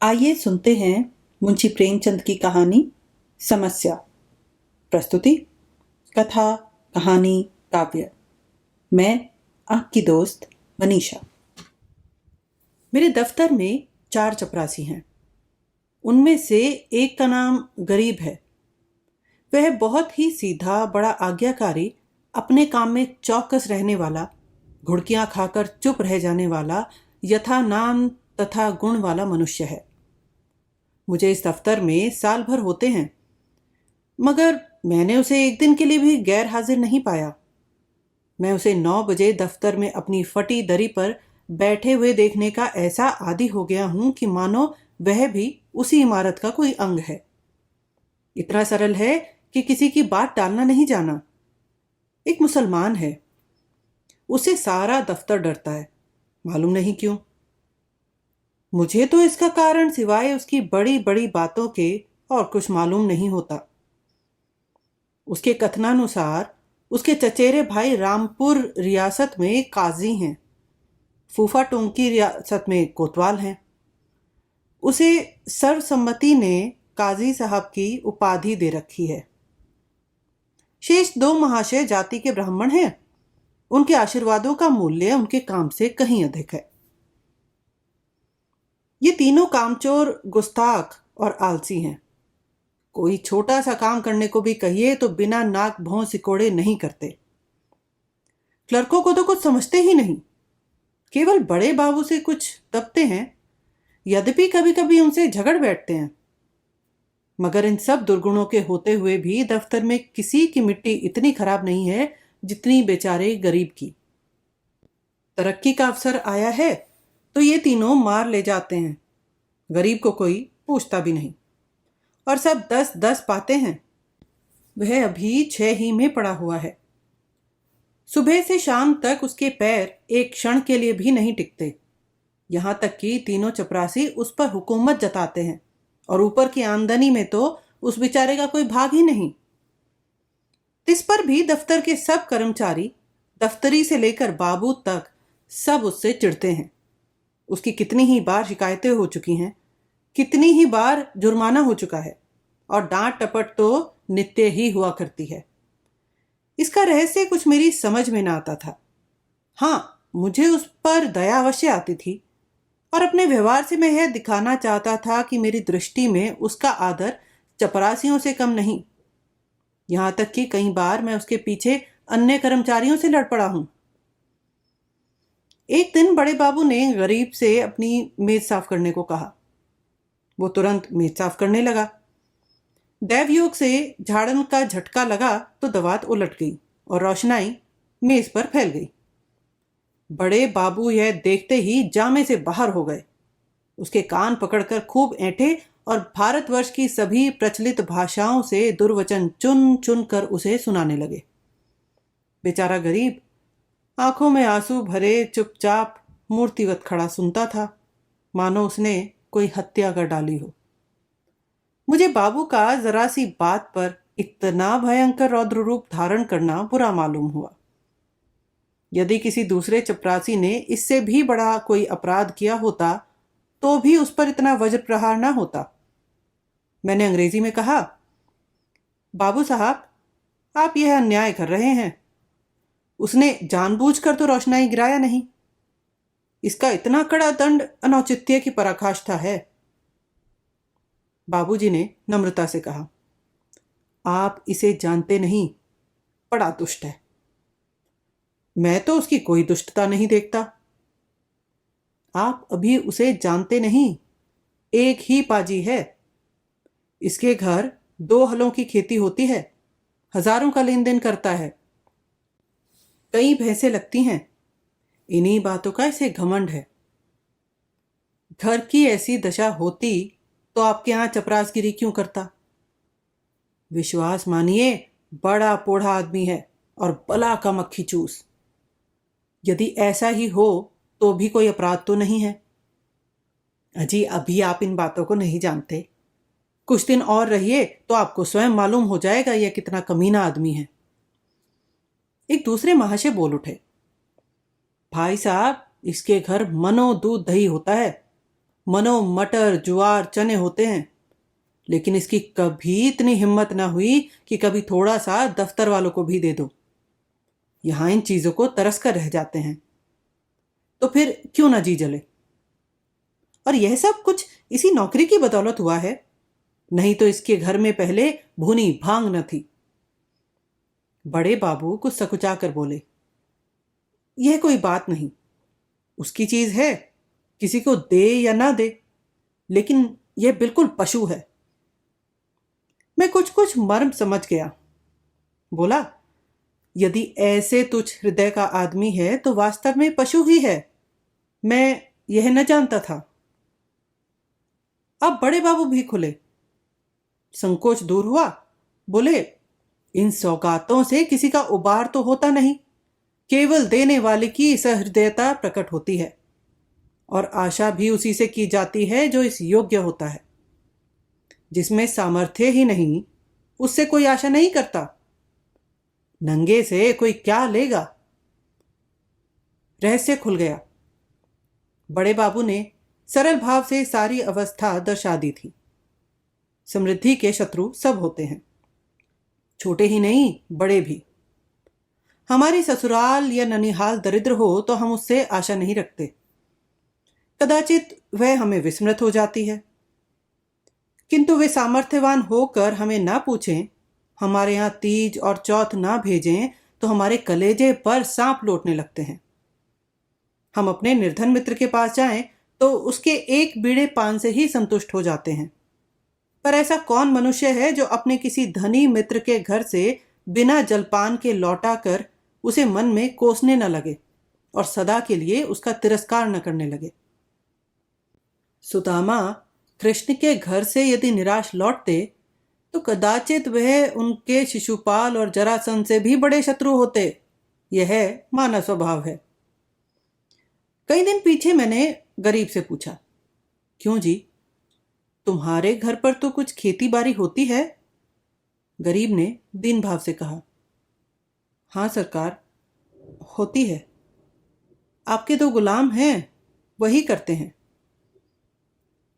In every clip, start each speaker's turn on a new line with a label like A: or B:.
A: आइए सुनते हैं मुंशी प्रेमचंद की कहानी समस्या। प्रस्तुति कथा कहानी काव्य। मैं आपकी दोस्त मनीषा। मेरे दफ्तर में 4 चपरासी हैं। उनमें से एक का नाम गरीब है। वह बहुत ही सीधा, बड़ा आज्ञाकारी, अपने काम में चौकस रहने वाला, घुड़कियां खाकर चुप रह जाने वाला, यथा नाम तथा गुण वाला मनुष्य है। मुझे इस दफ्तर में साल भर होते हैं, मगर मैंने उसे एक दिन के लिए भी गैर हाजिर नहीं पाया। मैं उसे 9 बजे दफ्तर में अपनी फटी दरी पर बैठे हुए देखने का ऐसा आदी हो गया हूं कि मानो वह भी उसी इमारत का कोई अंग है। इतना सरल है कि किसी की बात टालना नहीं जाना। एक मुसलमान है, उसे सारा दफ्तर डरता है, मालूम नहीं क्यों। मुझे तो इसका कारण सिवाय उसकी बड़ी बड़ी बातों के और कुछ मालूम नहीं होता। उसके कथनानुसार उसके चचेरे भाई रामपुर रियासत में काजी हैं, फूफा टोंकी रियासत में कोतवाल हैं। उसे सर्वसम्मति ने काजी साहब की उपाधि दे रखी है। शेष 2 महाशय जाति के ब्राह्मण हैं। उनके आशीर्वादों का मूल्य उनके काम से कहीं अधिक है। ये तीनों कामचोर, गुस्ताख और आलसी हैं। कोई छोटा सा काम करने को भी कहिए तो बिना नाक भौं सिकोड़े नहीं करते। क्लर्कों को तो कुछ समझते ही नहीं, केवल बड़े बाबू से कुछ दबते हैं, यद्यपि कभी कभी उनसे झगड़ बैठते हैं। मगर इन सब दुर्गुणों के होते हुए भी दफ्तर में किसी की मिट्टी इतनी खराब नहीं है जितनी बेचारे गरीब की। तरक्की का अवसर आया है तो ये तीनों मार ले जाते हैं, गरीब को कोई पूछता भी नहीं, और सब 10-10 पाते हैं। वह अभी 6 ही में पड़ा हुआ है। सुबह से शाम तक उसके पैर एक क्षण के लिए भी नहीं टिकते। यहां तक कि तीनों चपरासी उस पर हुकूमत जताते हैं, और ऊपर की आमदनी में तो उस बेचारे का कोई भाग ही नहीं। इस पर भी दफ्तर के सब कर्मचारी, दफ्तरी से लेकर बाबू तक, सब उससे चिढ़ते हैं। उसकी कितनी ही बार शिकायतें हो चुकी हैं, कितनी ही बार जुर्माना हो चुका है, और डांट टपट तो नित्य ही हुआ करती है। इसका रहस्य कुछ मेरी समझ में ना आता था। हाँ, मुझे उस पर दया अवश्य आती थी, और अपने व्यवहार से मैं यह दिखाना चाहता था कि मेरी दृष्टि में उसका आदर चपरासियों से कम नहीं। यहां तक कि कई बार मैं उसके पीछे अन्य कर्मचारियों से लड़ पड़ा हूं। एक दिन बड़े बाबू ने गरीब से अपनी मेज साफ करने को कहा। वो तुरंत मेज साफ करने लगा। दैवयोग से झाड़न का झटका लगा तो दवात उलट गई और रोशनाई मेज पर फैल गई। बड़े बाबू यह देखते ही जामे से बाहर हो गए। उसके कान पकड़कर खूब ऐंठे और भारतवर्ष की सभी प्रचलित भाषाओं से दुर्वचन चुन चुन कर उसे सुनाने लगे। बेचारा गरीब आंखों में आंसू भरे चुपचाप मूर्तिवत खड़ा सुनता था, मानो उसने कोई हत्या कर डाली हो। मुझे बाबू का जरा सी बात पर इतना भयंकर रौद्र रूप धारण करना बुरा मालूम हुआ। यदि किसी दूसरे चपरासी ने इससे भी बड़ा कोई अपराध किया होता तो भी उस पर इतना वज्र प्रहार ना होता। मैंने अंग्रेजी में कहा, बाबू साहब, आप यह अन्याय कर रहे हैं। उसने जानबूझकर तो रोशनाई गिराया नहीं। इसका इतना कड़ा दंड अनौचित्य की पराकाष्ठा है। बाबूजी ने नम्रता से कहा, आप इसे जानते नहीं, बड़ा दुष्ट है। मैं तो उसकी कोई दुष्टता नहीं देखता। आप अभी उसे जानते नहीं, एक ही पाजी है। इसके घर 2 हलों की खेती होती है, हजारों का लेन देन करता है, कई भैंसें लगती हैं। इन्हीं बातों का इसे घमंड है। घर की ऐसी दशा होती तो आपके यहां चपरासगिरी क्यों करता? विश्वास मानिए, बड़ा पोढ़ा आदमी है और बला का मक्खी चूस। यदि ऐसा ही हो तो भी कोई अपराध तो नहीं है। अजी, अभी आप इन बातों को नहीं जानते। कुछ दिन और रहिए तो आपको स्वयं मालूम हो जाएगा यह कितना कमीना आदमी है। एक दूसरे महाशय बोल उठे, भाई साहब, इसके घर मनो दूध दही होता है। मनो मटर ज्वार चने होते हैं, लेकिन इसकी कभी इतनी हिम्मत ना हुई कि कभी थोड़ा सा दफ्तर वालों को भी दे दो। यहां इन चीजों को तरस कर रह जाते हैं, तो फिर क्यों ना जी जले। और यह सब कुछ इसी नौकरी की बदौलत हुआ है, नहीं तो इसके घर में पहले भुनी भांग न थी। बड़े बाबू कुछ सकुचा कर बोले, यह कोई बात नहीं, उसकी चीज है, किसी को दे या ना दे, लेकिन यह बिल्कुल पशु है। मैं कुछ कुछ मर्म समझ गया। बोला, यदि ऐसे तुच्छ हृदय का आदमी है तो वास्तव में पशु ही है। मैं यह न जानता था। अब बड़े बाबू भी खुले, संकोच दूर हुआ। बोले, इन सौगातों से किसी का उबार तो होता नहीं, केवल देने वाले की सहृदयता प्रकट होती है, और आशा भी उसी से की जाती है जो इस योग्य होता है। जिसमें सामर्थ्य ही नहीं, उससे कोई आशा नहीं करता। नंगे से कोई क्या लेगा। रहस्य खुल गया। बड़े बाबू ने सरल भाव से सारी अवस्था दर्शा दी थी। समृद्धि के शत्रु सब होते हैं, छोटे ही नहीं बड़े भी। हमारी ससुराल या ननिहाल दरिद्र हो तो हम उससे आशा नहीं रखते, कदाचित वह हमें विस्मृत हो जाती है। किंतु वे सामर्थ्यवान होकर हमें ना पूछें, हमारे यहाँ तीज और चौथ ना भेजें, तो हमारे कलेजे पर सांप लौटने लगते हैं। हम अपने निर्धन मित्र के पास जाएं तो उसके एक बीड़े पान से ही संतुष्ट हो जाते हैं। पर ऐसा कौन मनुष्य है जो अपने किसी धनी मित्र के घर से बिना जलपान के लौटा कर उसे मन में कोसने न लगे और सदा के लिए उसका तिरस्कार न करने लगे। सुदामा कृष्ण के घर से यदि निराश लौटते तो कदाचित वह उनके शिशुपाल और जरासंध से भी बड़े शत्रु होते। यह मानव स्वभाव है। कई दिन पीछे मैंने गरीब से पूछा, क्यों जी, तुम्हारे घर पर तो कुछ खेती बाड़ी होती है? गरीब ने दीन भाव से कहा, हाँ सरकार, होती है। आपके दो गुलाम हैं, वही करते हैं।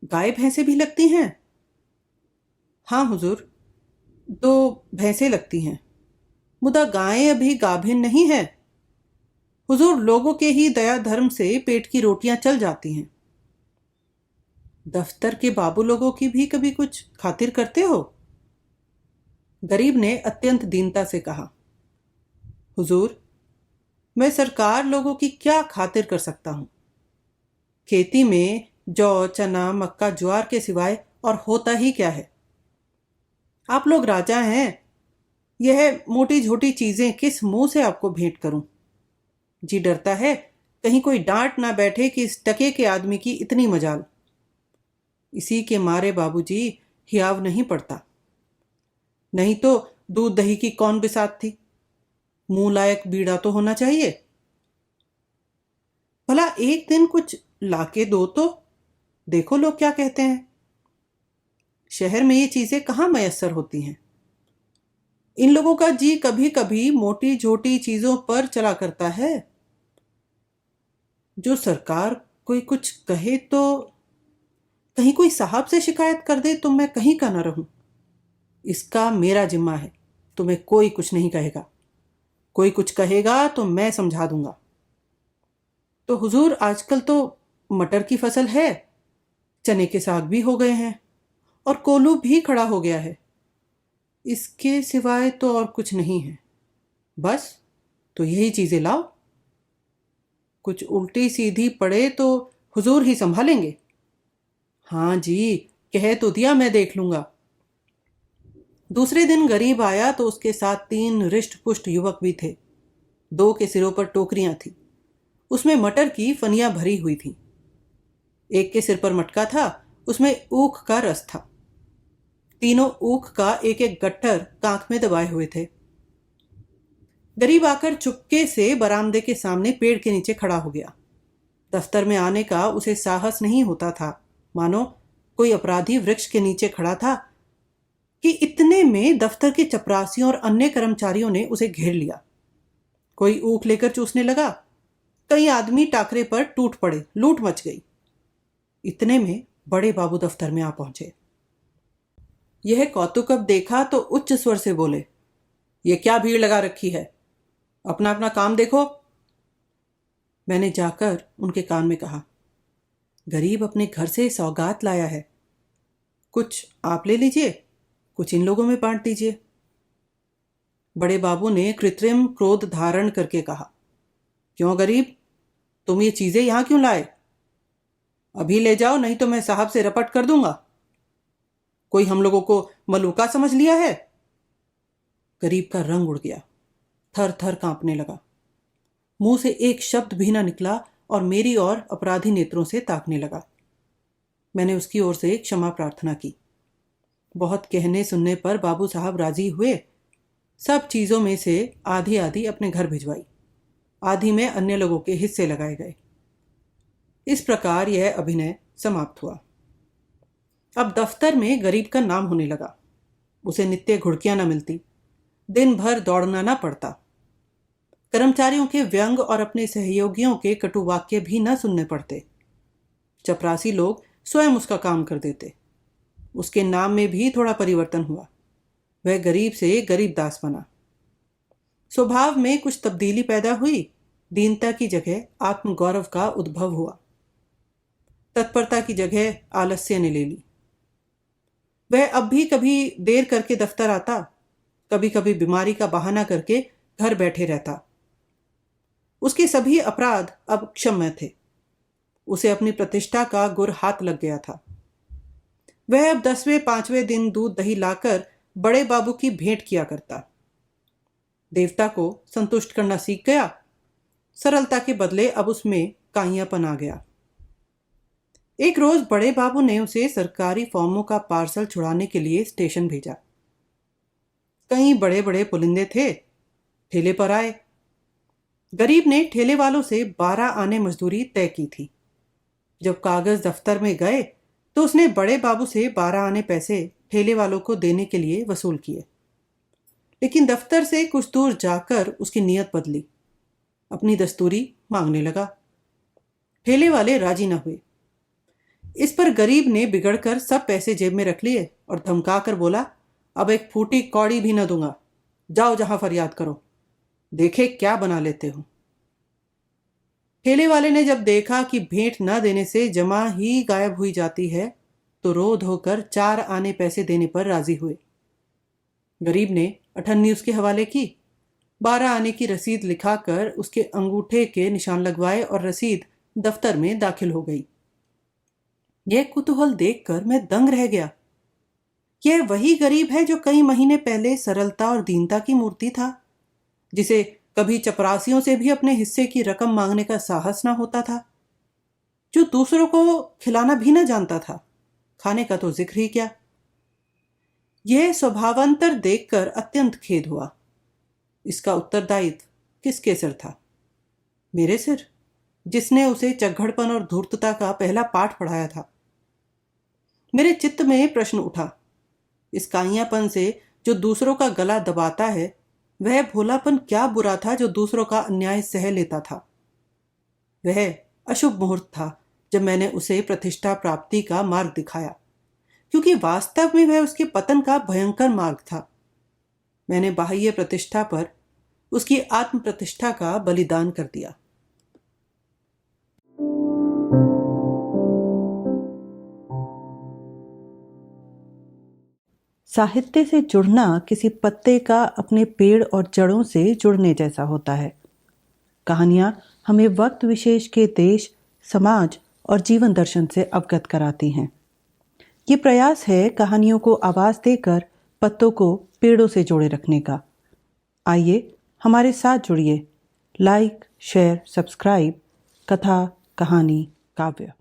A: गाय भैंसे भी लगती हैं? हाँ हुजूर, दो भैंसें लगती हैं, मुदा गायें अभी गाभिन नहीं है। हुजूर, लोगों के ही दया धर्म से पेट की रोटियां चल जाती हैं। दफ्तर के बाबू लोगों की भी कभी कुछ खातिर करते हो? गरीब ने अत्यंत दीनता से कहा, हुजूर, मैं सरकार लोगों की क्या खातिर कर सकता हूं। खेती में जौ चना मक्का ज्वार के सिवाय और होता ही क्या है। आप लोग राजा हैं, यह मोटी झोटी चीजें किस मुंह से आपको भेंट करूं। जी डरता है कहीं कोई डांट ना बैठे कि इस टके के आदमी की इतनी मजाल। इसी के मारे बाबूजी हियाव नहीं पड़ता, नहीं तो दूध दही की कौन बिसात थी। मुंह लायक बीड़ा तो होना चाहिए। भला एक दिन कुछ लाके दो तो देखो लोग क्या कहते हैं। शहर में ये चीजें कहाँ मयस्सर होती हैं। इन लोगों का जी कभी कभी मोटी झोटी चीजों पर चला करता है। जो सरकार कोई कुछ कहे तो कहीं कोई साहब से शिकायत कर दे तो मैं कहीं का ना रहूं। इसका मेरा जिम्मा है, तुम्हें कोई कुछ नहीं कहेगा। कोई कुछ कहेगा तो मैं समझा दूंगा। तो हुजूर, आजकल तो मटर की फसल है, चने के साग भी हो गए हैं और कोलू भी खड़ा हो गया है। इसके सिवाय तो और कुछ नहीं है। बस तो यही चीजें लाओ। कुछ उल्टी सीधी पड़े तो हुजूर ही संभालेंगे। हाँ जी, कह तो दिया, मैं देख लूंगा। दूसरे दिन गरीब आया तो उसके साथ 3 रिष्ट पुष्ट युवक भी थे। 2 के सिरों पर टोकरियां थी, उसमें मटर की फनियां भरी हुई थी। एक के सिर पर मटका था, उसमें ऊख का रस था। तीनों ऊख का एक एक गट्ठर कांख में दबाए हुए थे। गरीब आकर चुपके से बरामदे के सामने पेड़ के नीचे खड़ा हो गया। दफ्तर में आने का उसे साहस नहीं होता था, मानो कोई अपराधी वृक्ष के नीचे खड़ा था कि इतने में दफ्तर के चपरासियों और अन्य कर्मचारियों ने उसे घेर लिया। कोई ऊख लेकर चूसने लगा, कई आदमी टाकरे पर टूट पड़े, लूट मच गई। इतने में बड़े बाबू दफ्तर में आ पहुंचे। यह कौतुक देखा तो उच्च स्वर से बोले, ये क्या भीड़ लगा रखी है, अपना अपना काम देखो। मैंने जाकर उनके कान में कहा, गरीब अपने घर से सौगात लाया है, कुछ आप ले लीजिए, कुछ इन लोगों में बांट दीजिए। बड़े बाबू ने कृत्रिम क्रोध धारण करके कहा, क्यों गरीब, तुम ये चीजें यहां क्यों लाए? अभी ले जाओ, नहीं तो मैं साहब से रपट कर दूंगा। कोई हम लोगों को मलूका समझ लिया है? गरीब का रंग उड़ गया, थर थर कांपने लगा, मुंह से एक शब्द भी ना निकला और मेरी ओर अपराधी नेत्रों से ताकने लगा। मैंने उसकी ओर से क्षमा प्रार्थना की। बहुत कहने सुनने पर बाबू साहब राजी हुए। सब चीजों में से आधी आधी अपने घर भिजवाई, आधी में अन्य लोगों के हिस्से लगाए गए। इस प्रकार यह अभिनय समाप्त हुआ। अब दफ्तर में गरीब का नाम होने लगा। उसे नित्य घुड़कियां न मिलती, दिन भर दौड़ना न पड़ता, कर्मचारियों के व्यंग और अपने सहयोगियों के कटु वाक्य भी न सुनने पड़ते। चपरासी लोग स्वयं उसका काम कर देते। उसके नाम में भी थोड़ा परिवर्तन हुआ। वह गरीब से गरीबदास बना। स्वभाव में कुछ तब्दीली पैदा हुई। दीनता की जगह आत्मगौरव का उद्भव हुआ। तत्परता की जगह आलस्य ने ले ली। वह अब भी कभी देर करके दफ्तर आता, कभी कभी बीमारी का बहाना करके घर बैठे रहता। उसके सभी अपराध अब क्षम्य थे। उसे अपनी प्रतिष्ठा का गुर हाथ लग गया था। वह अब 10वें 5वें दिन दूध दही लाकर बड़े बाबू की भेंट किया करता। देवता को संतुष्ट करना सीख गया। सरलता के बदले अब उसमें काइयापन आ गया। एक रोज बड़े बाबू ने उसे सरकारी फॉर्मों का पार्सल छुड़ाने के लिए स्टेशन भेजा। कई बड़े बड़े पुलिंदे थे, ठेले पर आए। गरीब ने ठेले वालों से 12 आने मजदूरी तय की थी। जब कागज दफ्तर में गए तो उसने बड़े बाबू से 12 आने पैसे ठेले वालों को देने के लिए वसूल किए। लेकिन दफ्तर से कुछ दूर जाकर उसकी नीयत बदली। अपनी दस्तूरी मांगने लगा। ठेले वाले राजी न हुए। इस पर गरीब ने बिगड़कर सब पैसे जेब में रख लिए और धमका कर बोला, अब एक फूटी कौड़ी भी न दूंगा, जाओ जहां फरियाद करो, देखे क्या बना लेते हो। ठेले वाले ने जब देखा कि भेंट न देने से जमा ही गायब हुई जाती है तो रो धोकर 4 आने पैसे देने पर राजी हुए। गरीब ने अठन्नी उसके हवाले की। 12 आने की रसीद लिखाकर उसके अंगूठे के निशान लगवाए और रसीद दफ्तर में दाखिल हो गई। यह कुतूहल देखकर मैं दंग रह गया। यह वही गरीब है जो कई महीने पहले सरलता और दीनता की मूर्ति था, जिसे कभी चपरासियों से भी अपने हिस्से की रकम मांगने का साहस ना होता था, जो दूसरों को खिलाना भी ना जानता था, खाने का तो जिक्र ही क्या। यह स्वभावांतर देखकर अत्यंत खेद हुआ। इसका उत्तरदायित्व किसके सिर था? मेरे सिर, जिसने उसे चग्गड़पन और धूर्तता का पहला पाठ पढ़ाया था। मेरे चित्त में प्रश्न उठा, इस काइयापन से जो दूसरों का गला दबाता है, वह भोलापन क्या बुरा था जो दूसरों का अन्याय सह लेता था। वह अशुभ मुहूर्त था जब मैंने उसे प्रतिष्ठा प्राप्ति का मार्ग दिखाया, क्योंकि वास्तव में वह उसके पतन का भयंकर मार्ग था। मैंने बाह्य प्रतिष्ठा पर उसकी आत्म प्रतिष्ठा का बलिदान कर दिया। साहित्य से जुड़ना किसी पत्ते का अपने पेड़ और जड़ों से जुड़ने जैसा होता है। कहानियाँ हमें वक्त विशेष के देश, समाज और जीवन दर्शन से अवगत कराती हैं। ये प्रयास है कहानियों को आवाज़ देकर पत्तों को पेड़ों से जोड़े रखने का। आइए हमारे साथ जुड़िए। Like, share, subscribe. कथा, कहानी, काव्य।